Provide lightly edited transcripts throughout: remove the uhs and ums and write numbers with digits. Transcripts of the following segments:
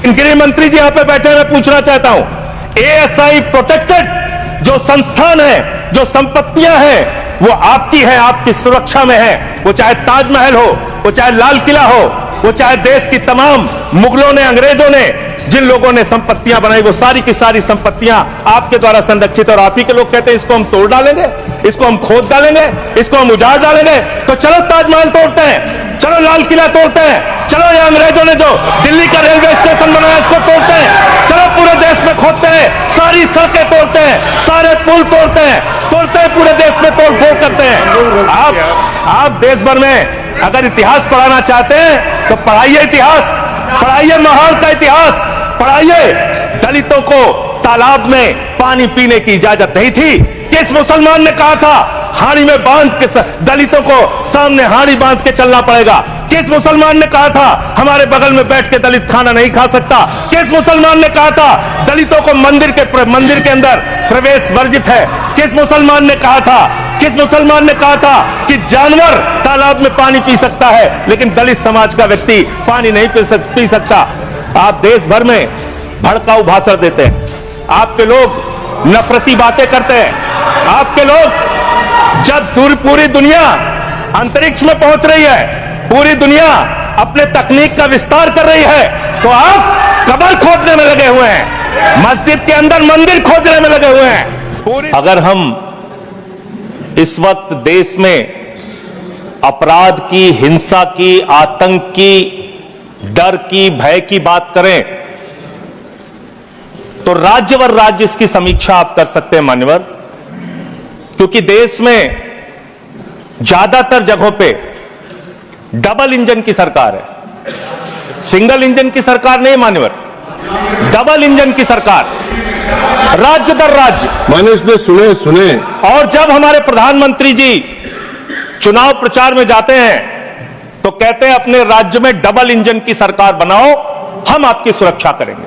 गृह मंत्री जी यहां पे बैठे, मैं पूछना चाहता हूं, एएसआई प्रोटेक्टेड जो संस्थान है, जो संपत्तियां हैं, वो आपकी है, आपकी सुरक्षा में है। वो चाहे ताजमहल हो, वो चाहे लाल किला हो, वो चाहे देश की तमाम मुगलों ने, अंग्रेजों ने जिन लोगों ने संपत्तियां बनाई, वो सारी की सारी संपत्तियां आपके द्वारा संरक्षित। और आप ही के लोग कहते हैं इसको हम तोड़ डालेंगे, इसको हम खोद डालेंगे, इसको हम उजाड़ डालेंगे। तो चलो ताजमहल तोड़ते हैं, चलो लाल किला तोड़ते हैं, चलो ये अंग्रेजों ने जो दिल्ली का रेलवे स्टेशन बनाया इसको तोड़ते हैं, चलो पूरे देश में खोदते हैं, सारी सड़कें तोड़ते हैं, सारे पुल तोड़ते हैं, पूरे देश में तोड़फोड़ करते हैं। आप देश भर में अगर इतिहास पढ़ाना चाहते हैं तो पढ़ाइए इतिहास, पढ़ाइए महान का इतिहास, पढ़ाइए। दलितों को तालाब में पानी पीने की इजाजत नहीं थी। किस मुसलमान ने कहा था हाड़ी में बांध के दलितों को सामने हाड़ी बांध के चलना पड़ेगा? किस मुसलमान ने कहा था हमारे बगल में बैठ के दलित खाना नहीं खा सकता? किस मुसलमान ने कहा था दलितों को मंदिर के अंदर प्रवेश वर्जित है? किस मुसलमान ने कहा था, किस मुसलमान ने कहा था कि जानवर तालाब में पानी पी सकता है लेकिन दलित समाज का व्यक्ति पानी नहीं पी सकता? आप देश भर में भड़काऊ भाषण देते हैं, आपके लोग नफरती बातें करते हैं, आपके लोग जब पूरी दुनिया अंतरिक्ष में पहुंच रही है, पूरी दुनिया अपने तकनीक का विस्तार कर रही है, तो आप कब्र खोदने में लगे हुए हैं, मस्जिद के अंदर मंदिर खोदने में लगे हुए हैं। अगर हम इस वक्त देश में अपराध की, हिंसा की, आतंक की, डर की, भय की बात करें तो राज्यवर राज्य इसकी समीक्षा आप कर सकते हैं मान्यवर, क्योंकि देश में ज्यादातर जगहों पे डबल इंजन की सरकार है, सिंगल इंजन की सरकार नहीं मान्यवर, डबल इंजन की सरकार, राज्य दर राज्य। मानिश ने सुने। और जब हमारे प्रधानमंत्री जी चुनाव प्रचार में जाते हैं तो कहते हैं अपने राज्य में डबल इंजन की सरकार बनाओ, हम आपकी सुरक्षा करेंगे।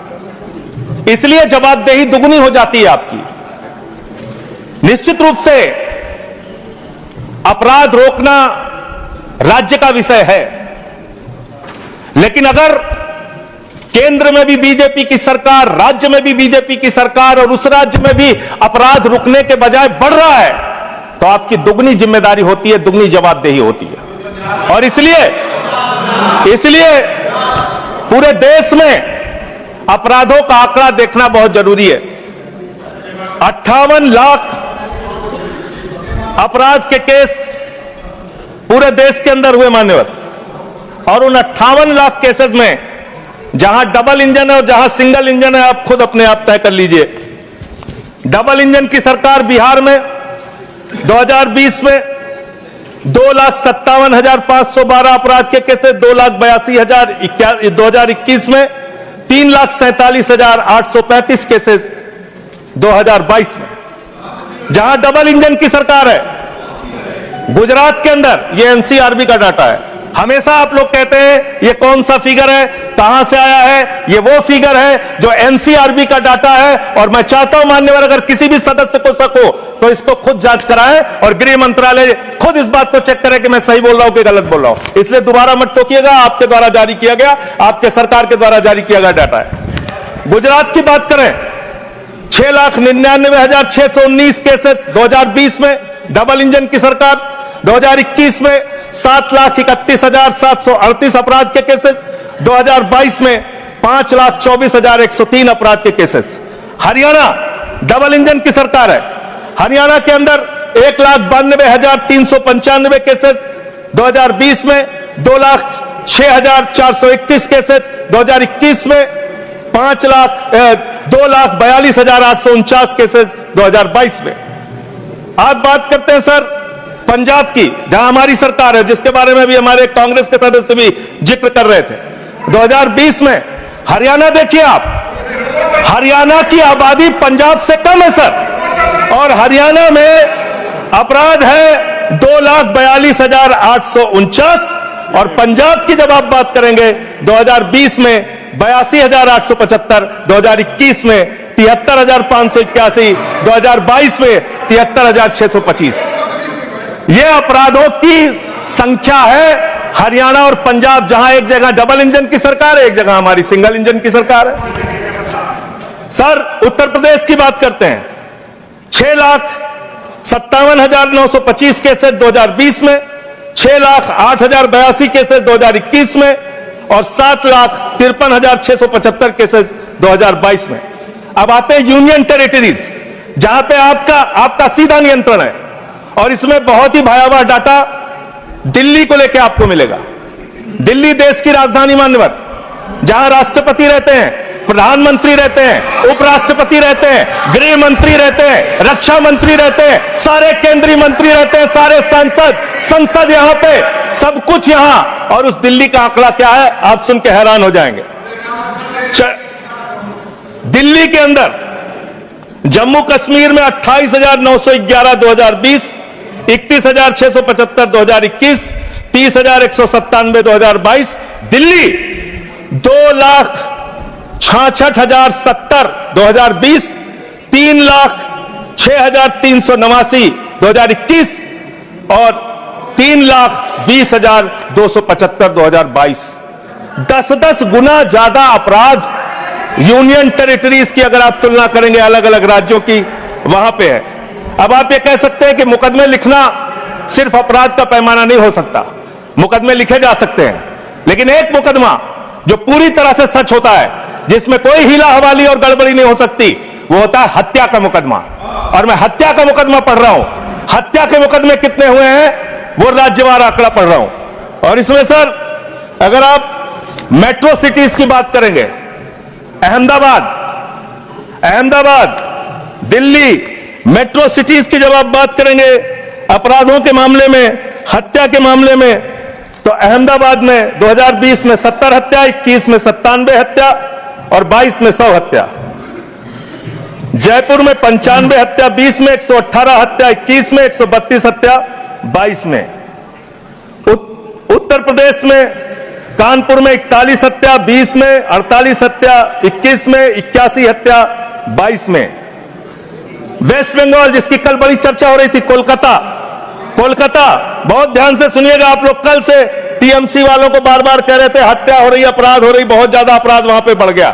इसलिए जवाबदेही दुगनी हो जाती है आपकी। निश्चित रूप से अपराध रोकना राज्य का विषय है, लेकिन अगर केंद्र में भी बीजेपी की सरकार, राज्य में भी बीजेपी की सरकार और उस राज्य में भी अपराध रुकने के बजाय बढ़ रहा है तो आपकी दुगनी जिम्मेदारी होती है, दुगनी जवाबदेही होती है। और इसलिए पूरे देश में अपराधों का आंकड़ा देखना बहुत जरूरी है। 58 लाख अपराध के केस पूरे देश के अंदर हुए मान्यवर, और उन 58 लाख केसेस में जहां डबल इंजन है और जहां सिंगल इंजन है आप खुद अपने आप तय कर लीजिए। डबल इंजन की सरकार बिहार में 2020 में 2,57,512 अपराध के केसेस, 2,82,000, 2021 में 3,47,835 केसेस 2022 में, जहां डबल इंजन की सरकार है। गुजरात के अंदर, ये एनसीआरबी का डाटा है, हमेशा आप लोग कहते हैं ये कौन सा फिगर है, कहां से आया है, ये वो फिगर है जो एनसीआरबी का डाटा है। और मैं चाहता हूं मान्यवर अगर किसी भी सदस्य को शक हो तो इसको खुद जांच कराएं और गृह मंत्रालय खुद इस बात को चेक करे कि मैं सही बोल रहा हूं कि गलत बोल रहा हूं। इसलिए दोबारा मत टोकिएगा, आपके द्वारा जारी किया गया, आपके सरकार के द्वारा जारी किया गया डाटा है। गुजरात की बात करें, 6,99,619 केसेस 2020 में डबल इंजन की सरकार, 2021 में 7,31,738 अपराध के केसेस, 2022 में 5,24,103 अपराध के केसेस। हरियाणा डबल इंजन की सरकार है, हरियाणा के अंदर 1,92,395 केसेस, 2020 में 2,06,431 केसेस, 2021 में 2,42,849 केसेस 2022 में। आज बात करते हैं सर पंजाब की, जहां हमारी सरकार है, जिसके बारे में भी हमारे कांग्रेस के सदस्य भी जिक्र कर रहे थे। 2020 में हरियाणा देखिए आप, हरियाणा की आबादी पंजाब से कम है सर, और हरियाणा में अपराध है 2,42,849, और पंजाब की जब आप बात करेंगे 2020 में 82,875, 2021 में 73,581, 2022 में 73,625। ये अपराधों की संख्या है हरियाणा और पंजाब, जहां एक जगह डबल इंजन की सरकार है, एक जगह हमारी सिंगल इंजन की सरकार है। सर, उत्तर प्रदेश की बात करते हैं। 6,57,925 केसेस 2020 में, 6,08,082 केसेस 2021 में और 7,53,675 केसेस 2022 में। अब आते हैं यूनियन टेरिटरीज, जहां पे आपका सीधा नियंत्रण है, और इसमें बहुत ही भयावह डाटा दिल्ली को लेकर आपको मिलेगा। दिल्ली देश की राजधानी मान्यवर, जहां राष्ट्रपति रहते हैं, प्रधानमंत्री रहते हैं, उपराष्ट्रपति रहते हैं, गृह मंत्री रहते हैं, रक्षा मंत्री रहते हैं, सारे केंद्रीय मंत्री रहते हैं, सारे संसद यहां पे, सब कुछ यहां। और उस दिल्ली का आंकड़ा क्या है, आप सुन के हैरान हो जाएंगे। दिल्ली के अंदर जम्मू कश्मीर में 28,911 2020, 31,675 2021, 30,197 2022। दिल्ली 2,66,070 2020, 3,06,389 2021 और 3,20,275 2022। 10-10 गुना ज्यादा अपराध यूनियन टेरिटरीज की अगर आप तुलना करेंगे अलग अलग राज्यों की, वहां पे है। अब आप ये कह सकते हैं कि मुकदमे लिखना सिर्फ अपराध का पैमाना नहीं हो सकता। मुकदमे लिखे जा सकते हैं, लेकिन एक मुकदमा जो पूरी तरह से सच होता है, जिसमें कोई हीला हवाली और गड़बड़ी नहीं हो सकती, वो होता है हत्या का मुकदमा। और मैं हत्या का मुकदमा पढ़ रहा हूं। हत्या के मुकदमे कितने हुए हैं वो राज्यवार आंकड़ा पढ़ रहा हूं। और इसमें सर, अगर आप मेट्रो सिटीज की बात करेंगे, अहमदाबाद, दिल्ली, मेट्रो सिटीज की जब आप बात करेंगे अपराधों के मामले में, हत्या के मामले में, तो अहमदाबाद में 2020 में 70 हत्या, 21 में 97 हत्या और 22 में 100 हत्या। जयपुर में 95 हत्या, 20 में 118 हत्या, 21 में 132 हत्या, 22 में। उत्तर प्रदेश में कानपुर में 41 हत्या, 20 में 48 हत्या, 21 में 81 हत्या, 22 में। वेस्ट बंगाल, जिसकी कल बड़ी चर्चा हो रही थी, कोलकाता, बहुत ध्यान से सुनिएगा आप लोग। कल से टीएमसी वालों को बार बार कह रहे थे हत्या हो रही, अपराध हो रही, बहुत ज्यादा अपराध वहां पे बढ़ गया।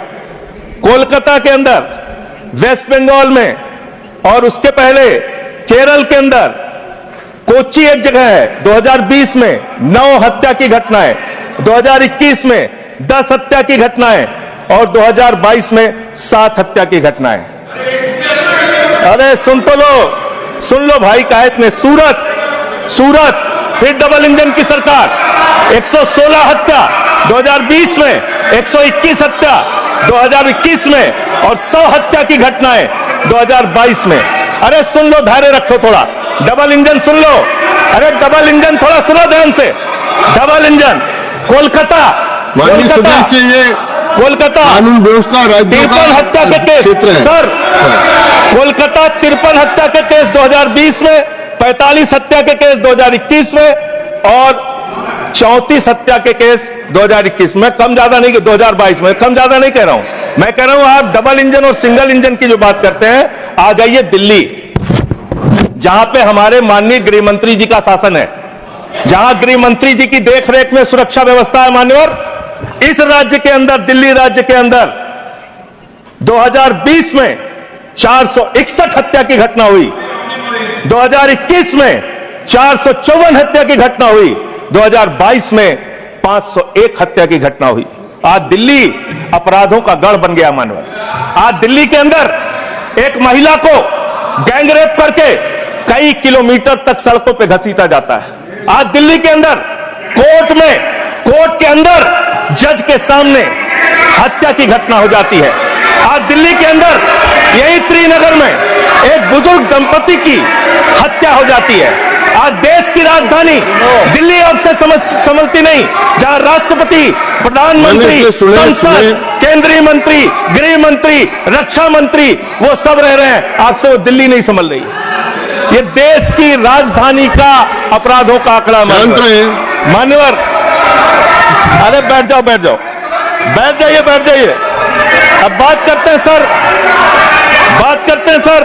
कोलकाता के अंदर, वेस्ट बंगाल में, और उसके पहले केरल के अंदर, कोच्चि एक जगह है, 2020 में 9 हत्या की घटनाएं, 2021 में 10 हत्या की घटनाएं और 2022 में 7 हत्या की घटनाएं। अरे सुन लो भाई, काहे इतने। सूरत फिर डबल इंजन की सरकार, 116 हत्या 2020 में, 121 हत्या 2021 में और 100 हत्या की घटनाएं 2022 में। अरे सुन लो, धैर्य रखो थोड़ा। डबल इंजन सुन लो, अरे डबल इंजन थोड़ा सुनो ध्यान से। डबल इंजन, कोलकाता, कानून व्यवस्था, 53 हत्या के केस सर, कोलकाता 53 हत्या के केस 2020 में, 45 हत्या के केस 2021 में और 34 हत्या के केस 2021 में। कम ज्यादा नहीं, 2022 में कम ज्यादा नहीं कह रहा हूं। मैं कह रहा हूं आप डबल इंजन और सिंगल इंजन की जो बात करते हैं, आ जाइए दिल्ली, जहां पे हमारे माननीय गृह मंत्री जी का शासन है, जहां गृह मंत्री जी की देखरेख में सुरक्षा व्यवस्था है मान्यवर। इस राज्य के अंदर, दिल्ली राज्य के अंदर 2020 में 461 हत्या की घटना हुई, 2021 में 454 हत्या की घटना हुई, 2022 में 501 हत्या की घटना हुई। आज दिल्ली अपराधों का गढ़ बन गया मानव। आज दिल्ली के अंदर एक महिला को गैंगरेप करके कई किलोमीटर तक सड़कों पे घसीटा जाता है। आज दिल्ली के अंदर कोर्ट के अंदर जज के सामने हत्या की घटना हो जाती है। आज दिल्ली के अंदर यही त्रिनगर में एक बुजुर्ग दंपति की हत्या हो जाती है। आज देश की राजधानी दिल्ली अब से समझती नहीं, जहां राष्ट्रपति, प्रधानमंत्री, संसद, केंद्रीय मंत्री, गृह मंत्री, रक्षा मंत्री वो सब रह रहे हैं, आपसे वो दिल्ली नहीं संभल रही। ये देश की राजधानी का अपराधों का आंकड़ा मान्यवर। अरे बैठ जाइए। अब बात करते हैं सर,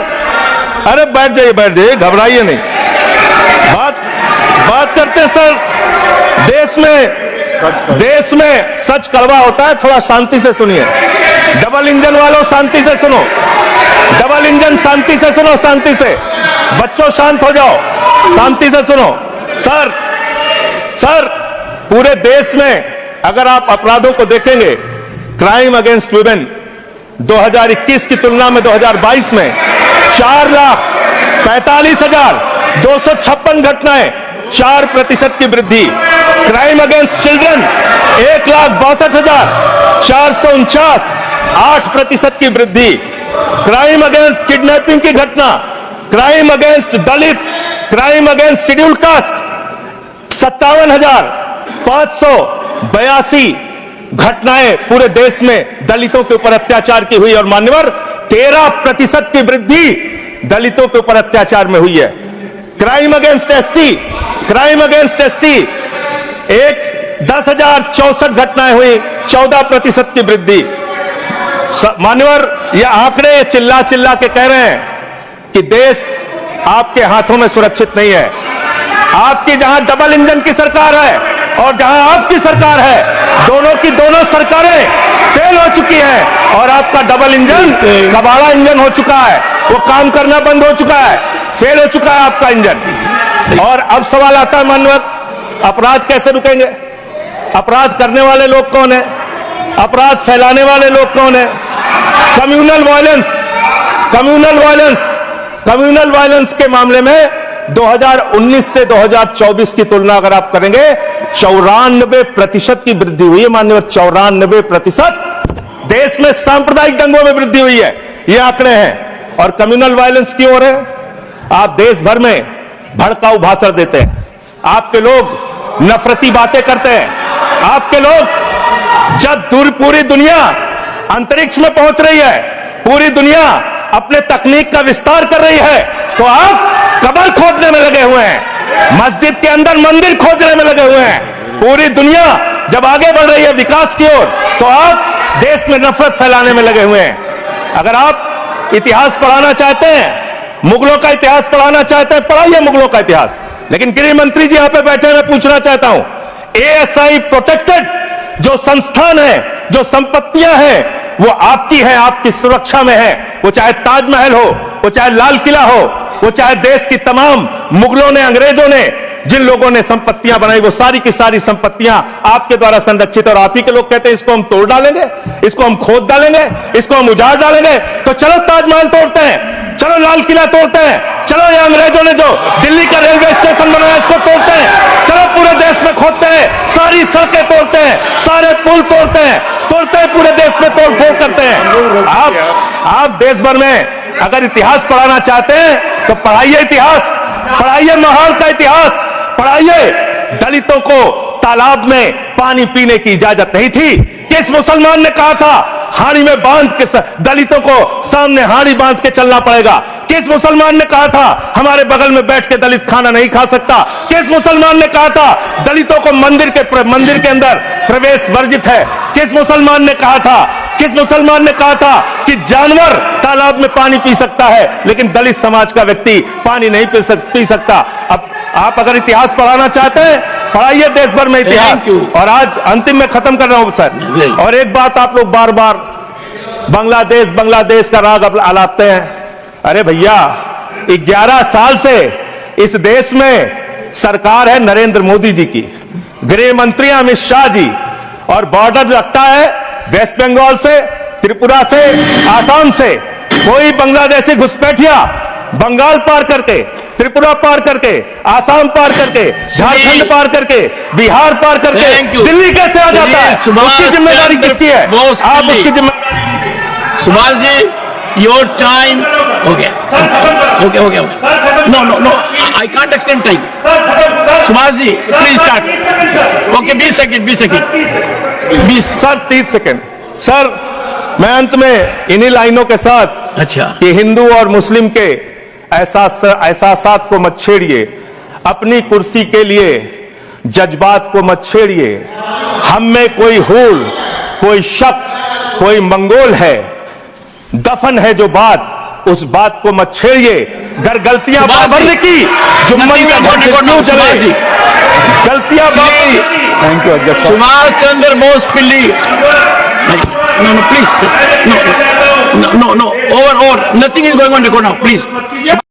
अरे बैठ जाइए, घबराइए नहीं। बात करते हैं सर, देश में सच कड़वा होता है, थोड़ा शांति से सुनिए। डबल इंजन वालों शांति से सुनो, डबल इंजन शांति से सुनो, शांति से। बच्चों शांत हो जाओ, शांति से सुनो। सर पूरे देश में अगर आप अपराधों को देखेंगे, क्राइम अगेंस्ट वुमेन 2021 की तुलना में 2022 में 4,45,256 घटनाएं, 4% की वृद्धि। क्राइम अगेंस्ट चिल्ड्रन 1,62,449, 8% की वृद्धि। क्राइम अगेंस्ट किडनैपिंग की घटना, क्राइम अगेंस्ट दलित, क्राइम अगेंस्ट शेड्यूल कास्ट 57,582 घटनाएं पूरे देश में दलितों के ऊपर अत्याचार की हुई। और मान्यवर 13% की वृद्धि दलितों के ऊपर अत्याचार में हुई है। Crime against ST, crime against ST 10,064 घटनाएं हुई, 14% की वृद्धि। मान्यवर ये आंकड़े चिल्ला चिल्ला के कह रहे हैं कि देश आपके हाथों में सुरक्षित नहीं है। आपकी जहां डबल इंजन की सरकार है और जहां आपकी सरकार है, दोनों की दोनों सरकारें फेल हो चुकी हैं और आपका डबल इंजन कबाड़ा इंजन हो चुका है, वो काम करना बंद हो चुका है, फेल हो चुका है आपका इंजन। और अब सवाल आता है मानव, अपराध कैसे रुकेंगे? अपराध करने वाले लोग कौन है? अपराध फैलाने वाले लोग कौन है? Communal violence, communal violence, communal violence के मामले में 2019 से 2024 की तुलना अगर आप करेंगे 94% की वृद्धि हुई है। माननीय 94% देश में सांप्रदायिक दंगों में वृद्धि हुई है, ये आंकड़े हैं। और कम्युनल वायलेंस की ओर है, आप देश भर में भड़काऊ भाषण देते हैं, आपके लोग नफरती बातें करते हैं, आपके लोग जब पूरी दुनिया अंतरिक्ष में पहुंच रही है, पूरी दुनिया अपने तकनीक का विस्तार कर रही है, तो आप कब्र खोदने में लगे हुए हैं, मस्जिद के अंदर मंदिर खोदने में लगे हुए हैं। पूरी दुनिया जब आगे बढ़ रही है विकास की ओर, तो आप देश में नफरत फैलाने में लगे हुए हैं। अगर आप इतिहास पढ़ाना चाहते हैं, मुगलों का इतिहास पढ़ाना चाहते हैं, पढ़ाइए मुगलों का इतिहास। लेकिन गृह मंत्री जी यहां पे बैठे हैं, मैं पूछना चाहता हूं, एएसआई प्रोटेक्टेड जो संस्थान है, जो संपत्तियां हैं, वो आपकी है, आपकी सुरक्षा में है। वो चाहे ताजमहल हो, वो चाहे लाल किला हो, वो चाहे देश की तमाम मुगलों ने, अंग्रेजों ने जिन लोगों ने संपत्तियां बनाई, वो सारी की सारी संपत्तियां आपके द्वारा संरक्षित। और आप ही के लोग कहते हैं इसको हम तोड़ डालेंगे, इसको हम खोद डालेंगे, इसको हम उजाड़ डालेंगे। तो चलो ताजमहल तोड़ते हैं, चलो लाल किला तोड़ते हैं, चलो ये अंग्रेजों ने जो दिल्ली का रेलवे स्टेशन बनाया इसको तोड़ते हैं, चलो पूरे देश में खोदते हैं, सारी सड़कें तोड़ते हैं, सारे पुल तोड़ते हैं, पूरे देश में तोड़फोड़ करते हैं। आप देश भर में अगर इतिहास पढ़ाना चाहते हैं तो पढ़ाइए इतिहास, पढ़ाइए महान का इतिहास, पढ़ाइए। दलितों को तालाब में पानी पीने की इजाजत नहीं थी। किस मुसलमान ने कहा था हाड़ी में बांध के दलितों को सामने हाड़ी बांध के चलना पड़ेगा? किस मुसलमान ने कहा था हमारे बगल में बैठ के दलित खाना नहीं खा सकता? किस मुसलमान ने कहा था दलितों को मंदिर के अंदर प्रवेश वर्जित है? किस मुसलमान ने कहा था, किस मुसलमान ने कहा था कि जानवर तालाब में पानी पी सकता है, लेकिन दलित समाज का व्यक्ति पानी नहीं पी सकता? अब आप अगर इतिहास पढ़ाना चाहते हैं, पढ़ाइए देश भर में इतिहास। और आज अंतिम में खत्म कर रहा हूं सर, और एक बात आप लोग बार बार बांग्लादेश बांग्लादेश का राग आलापते हैं। अरे भैया 11 साल से इस देश में सरकार है नरेंद्र मोदी जी की, गृह मंत्री अमित शाह जी, और बॉर्डर लगता है वेस्ट बंगाल से, त्रिपुरा से, आसाम से। कोई बांग्लादेशी घुसपैठिया बंगाल पार करके, त्रिपुरा पार करके, आसाम पार करके, झारखंड पार करके, बिहार पार करके दिल्ली कैसे आ जाता है? उसकी जिम्मेदारी किसकी है? आप उसकी जिम्मेदारी। सुभाष जी, योर टाइम हो गया। Okay no I can't extend time. Subhash ji please start. Okay 20 sir 30 second. Sir मैं अंत में इन्हीं लाइनों के साथ, अच्छा, कि हिंदू और मुस्लिम के एहसासात को मत छेड़िए, अपनी कुर्सी के लिए जज्बात को मत छेड़िए। हम में कोई हूल, कोई शक, कोई मंगोल है, दफन है जो बात, उस बात को मत छेड़िए। घर गलतियां भरने की जुम्मन का घर क्यों चले? गलतियां श्री थैंक यू अध्यक्ष साहब। सुभाष चंद्र बोस पिल्ली, no, no, please, no, no, no, over, nothing is going on record now, please.